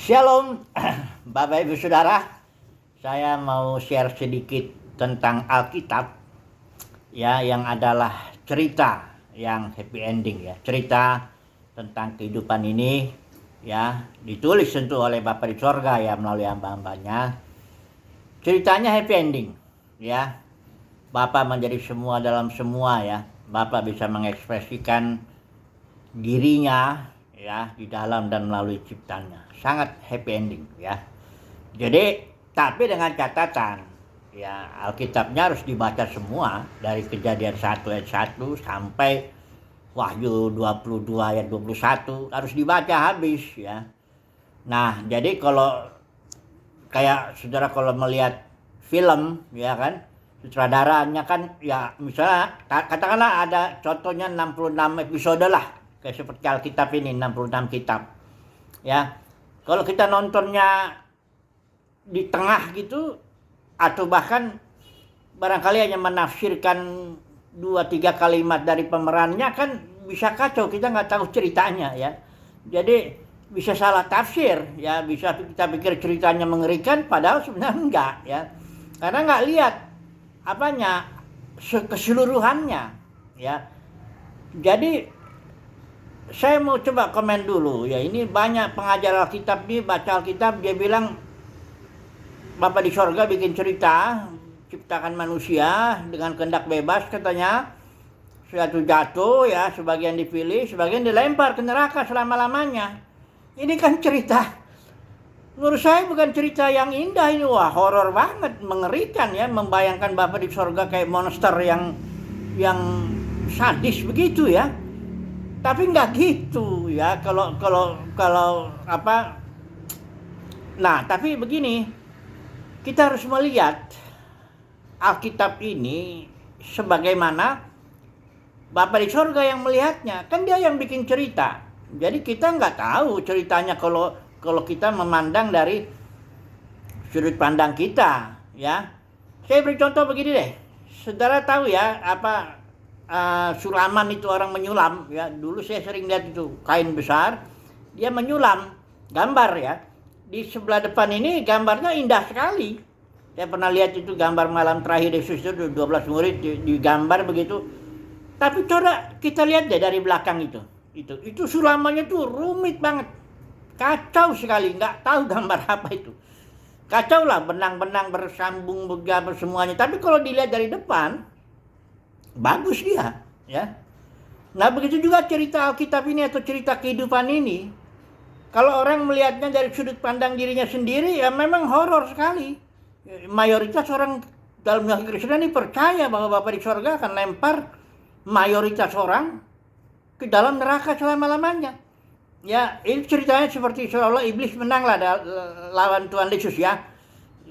Shalom, Bapak Ibu Saudara. Saya mau share sedikit tentang Alkitab ya, yang adalah cerita yang happy ending ya. Cerita tentang kehidupan ini ya, ditulis tentu oleh Bapa di sorga ya melalui hamba-hambanya. Ceritanya happy ending ya. Bapa menjadi semua dalam semua ya. Bapa bisa mengekspresikan dirinya ya di dalam dan melalui ciptanya. Sangat happy ending ya. Jadi tapi dengan catatan ya, Alkitabnya harus dibaca semua dari Kejadian 1 ayat 1 sampai Wahyu 22 ayat 21 harus dibaca habis ya. Nah, jadi kalau kayak saudara kalau melihat film ya kan, sutradaranya kan ya, misalnya katakanlah ada contohnya 66 episode lah, kayak seperti Alkitab ini 66 kitab ya. Kalau kita nontonnya di tengah gitu, atau bahkan barangkali hanya menafsirkan 2-3 kalimat dari pemerannya, kan bisa kacau, kita nggak tahu ceritanya ya. Jadi bisa salah tafsir ya, bisa kita pikir ceritanya mengerikan padahal sebenarnya enggak ya, karena nggak lihat apanya, keseluruhannya ya. Jadi saya mau coba komen dulu ya, ini banyak pengajar Alkitab nih, baca Alkitab, dia bilang Bapa di sorga bikin cerita, ciptakan manusia dengan kehendak bebas katanya. Suatu jatuh ya, sebagian dipilih, sebagian dilempar ke neraka selama-lamanya. Ini kan cerita, menurut saya bukan cerita yang indah ini. Wah, horor banget, mengerikan ya, membayangkan Bapa di sorga kayak monster yang sadis begitu ya. Tapi nggak gitu ya, kalau apa. Nah, tapi begini, kita harus melihat Alkitab ini sebagaimana Bapa di sorga yang melihatnya. Kan dia yang bikin cerita. Jadi kita nggak tahu ceritanya kalau kita memandang dari sudut pandang kita ya. Saya beri contoh begini deh. Saudara tahu ya apa, sulaman itu, orang menyulam ya. Dulu saya sering lihat itu, kain besar, dia menyulam gambar ya. Di sebelah depan ini gambarnya indah sekali. Saya pernah lihat itu gambar malam terakhir Yesus itu 12 murid digambar begitu. Tapi coba kita lihat deh dari belakang itu sulamannya tuh rumit banget, kacau sekali, nggak tahu gambar apa itu. Kacau lah, benang-benang bersambung bergambar semuanya. Tapi kalau dilihat dari depan, bagus dia ya. Nah, begitu juga cerita Alkitab ini atau cerita kehidupan ini. Kalau orang melihatnya dari sudut pandang dirinya sendiri ya memang horor sekali. Mayoritas orang dalam Kristen ini percaya bahwa Bapa di sorga akan lempar mayoritas orang ke dalam neraka selama-lamanya. Ya, ini ceritanya seperti seolah-olah iblis menang lah lawan Tuhan Yesus ya.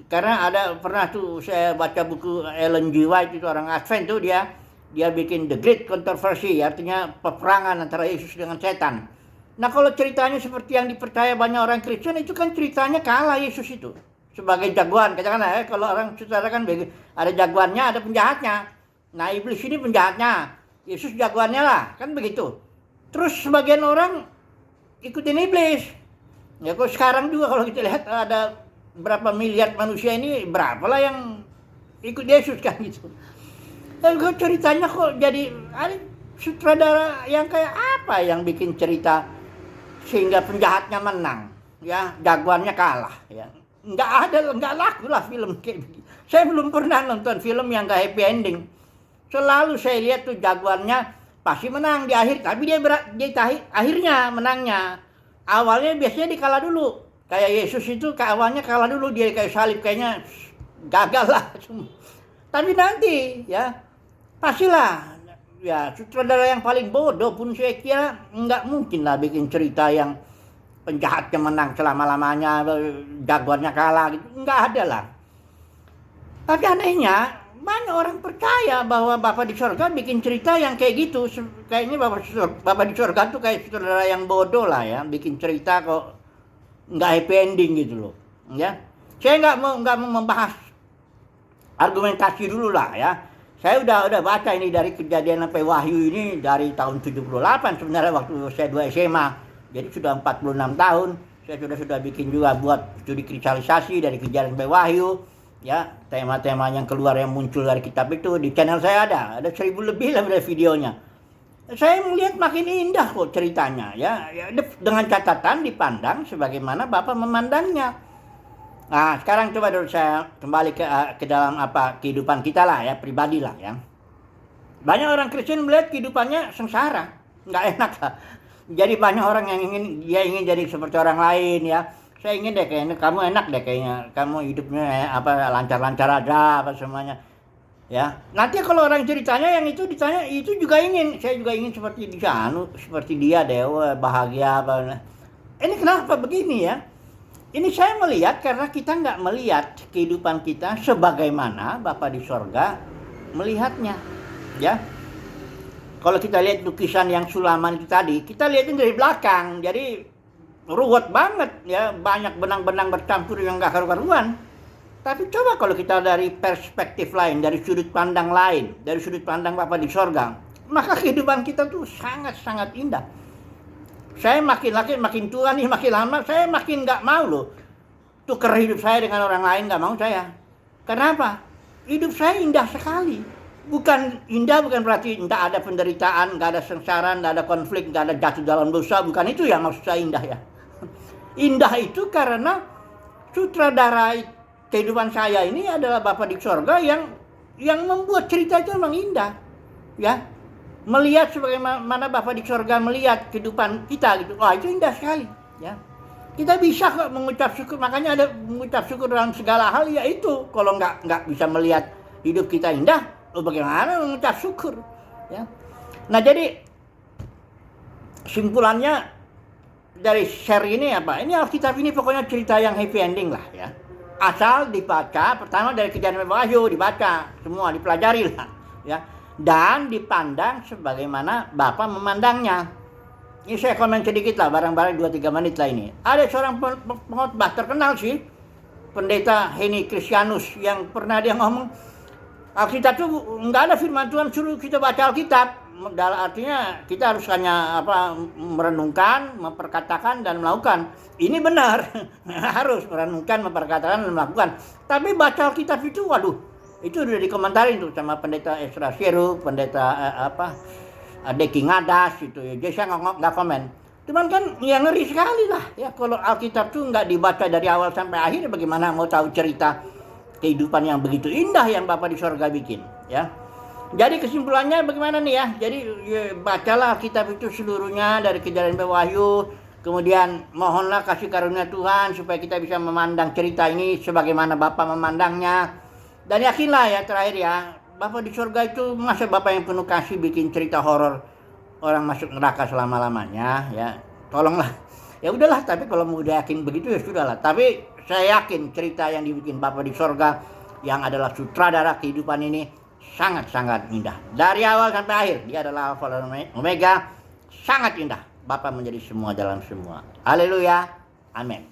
Karena ada pernah tuh saya baca buku Ellen G. White, itu orang Advent tuh, dia bikin The Great Controversy, artinya peperangan antara Yesus dengan setan. Nah, kalau ceritanya seperti yang dipercaya banyak orang Kristen, itu kan ceritanya kalah Yesus itu sebagai jagoan. Katakanlah ya, kalau orang saudara kan ada jagoannya, ada penjahatnya. Nah, iblis ini penjahatnya, Yesus jagoannya lah, kan begitu. Terus sebagian orang ikutin iblis. Ya, kok sekarang juga kalau kita lihat ada berapa miliar manusia ini, berapalah yang ikut Yesus kan gitu. Dan kok ceritanya kok jadi sutradara yang kayak apa yang bikin cerita sehingga penjahatnya menang ya, jagoannya kalah ya. Nggak laku lah film kayak begini. Saya belum pernah nonton film yang gak happy ending. Selalu saya lihat tuh jagoannya pasti menang di akhir, tapi dia akhirnya menangnya. Awalnya biasanya dikalah dulu. Kayak Yesus itu ke awalnya kalah dulu, dia kayak salib, kayaknya gagal lah. Tapi nanti ya pastilah ya, sutradara yang paling bodoh pun saya kira nggak mungkin lah bikin cerita yang penjahatnya menang selama-lamanya, jagoannya kalah gitu. Nggak ada lah. Tapi anehnya banyak orang percaya bahwa Bapa di sorga bikin cerita yang kayak gitu. Kayaknya Bapa di sorga tuh kayak sutradara yang bodoh lah ya, bikin cerita kok nggak happy ending gitu loh ya. Saya nggak mau membahas argumentasi dulu lah ya. Saya udah baca ini dari Kejadian sampai Wahyu ini dari tahun 78 sebenarnya, waktu saya 2 SMA. Jadi sudah 46 tahun. Saya sudah bikin juga buat studi kristalisasi dari Kejadian sampai Wahyu, ya, tema-tema yang keluar yang muncul dari kitab itu di channel saya ada 1000 lebih lah videonya. Saya melihat makin indah kok ceritanya, ya dengan catatan dipandang sebagaimana Bapak memandangnya. Nah, sekarang coba dulu saya kembali ke dalam kehidupan kita lah ya, pribadi lah ya. Banyak orang Kristen melihat kehidupannya sengsara, nggak enak lah. Jadi banyak orang yang ingin jadi seperti orang lain ya. Saya ingin deh kayaknya kamu enak deh kayaknya, kamu hidupnya lancar-lancar aja semuanya. Ya, nanti kalau orang ceritanya yang itu ditanya itu juga saya juga ingin seperti dia, seperti dia deh, bahagia apa. Ini kenapa begini ya? Ini saya melihat karena kita nggak melihat kehidupan kita sebagaimana Bapa di sorga melihatnya, ya. Kalau kita lihat lukisan yang sulaman itu tadi, kita lihatin dari belakang, jadi ruwet banget, ya, banyak benang-benang bercampur yang nggak karu-karuan. Tapi coba kalau kita dari perspektif lain, dari sudut pandang lain, dari sudut pandang Bapa di sorga, maka kehidupan kita tuh sangat-sangat indah. Saya makin tua nih, makin lama, saya makin nggak mau loh tuker hidup saya dengan orang lain, nggak mau saya. Kenapa? Hidup saya indah sekali. Bukan indah, bukan berarti nggak ada penderitaan, nggak ada sengsara, nggak ada konflik, nggak ada jatuh dalam dosa. Bukan itu yang maksud saya indah ya. Indah itu karena sutradara kehidupan saya ini adalah Bapa di sorga yang membuat cerita itu memang indah, ya. Melihat sebagaimana Bapa di sorga melihat kehidupan kita gitu, wah itu indah sekali, ya. Kita bisa kok mengucap syukur, makanya ada mengucap syukur dalam segala hal, yaitu kalau nggak bisa melihat hidup kita indah, bagaimana mengucap syukur, ya. Nah jadi simpulannya dari share ini apa? Ini Alkitab ini pokoknya cerita yang happy ending lah, ya. Asal dibaca, pertama dari Kejadian sampai Wahyu dibaca, semua dipelajari lah, ya. Dan dipandang sebagaimana Bapa memandangnya. Ini saya komen sedikit lah, barang-barang 2-3 menit lah ini. Ada seorang pengkhotbah terkenal sih, pendeta Henny Christianus, yang pernah dia ngomong, Alkitab itu nggak ada firman Tuhan suruh kita baca Alkitab. Artinya kita harus hanya merenungkan, memperkatakan dan melakukan. Ini benar, harus merenungkan, memperkatakan dan melakukan. Tapi baca Alkitab itu, waduh, itu udah dikomentarin tuh sama pendeta Ezra Sieru, pendeta Deki Ngadas itu ya. Jadi saya nggak komen. Cuman kan ya ngeri sekali lah ya kalau Alkitab tuh nggak dibaca dari awal sampai akhir, bagaimana mau tahu cerita kehidupan yang begitu indah yang Bapa di sorga bikin, ya. Jadi kesimpulannya bagaimana nih ya? Jadi ya, bacalah Alkitab itu seluruhnya dari Kejadian sampai Wahyu. Kemudian mohonlah kasih karunia Tuhan supaya kita bisa memandang cerita ini sebagaimana Bapa memandangnya. Dan yakinlah ya terakhir ya, Bapa di sorga itu masa Bapa yang penuh kasih bikin cerita horor orang masuk neraka selama-lamanya, ya. Tolonglah. Ya udahlah, tapi kalau mau udah yakin begitu ya sudahlah. Tapi saya yakin cerita yang dibikin Bapa di sorga yang adalah sutradara kehidupan ini sangat-sangat indah. Dari awal sampai akhir dia adalah Alfa dan Omega, sangat indah. Bapa menjadi semua dalam semua. Haleluya. Amin.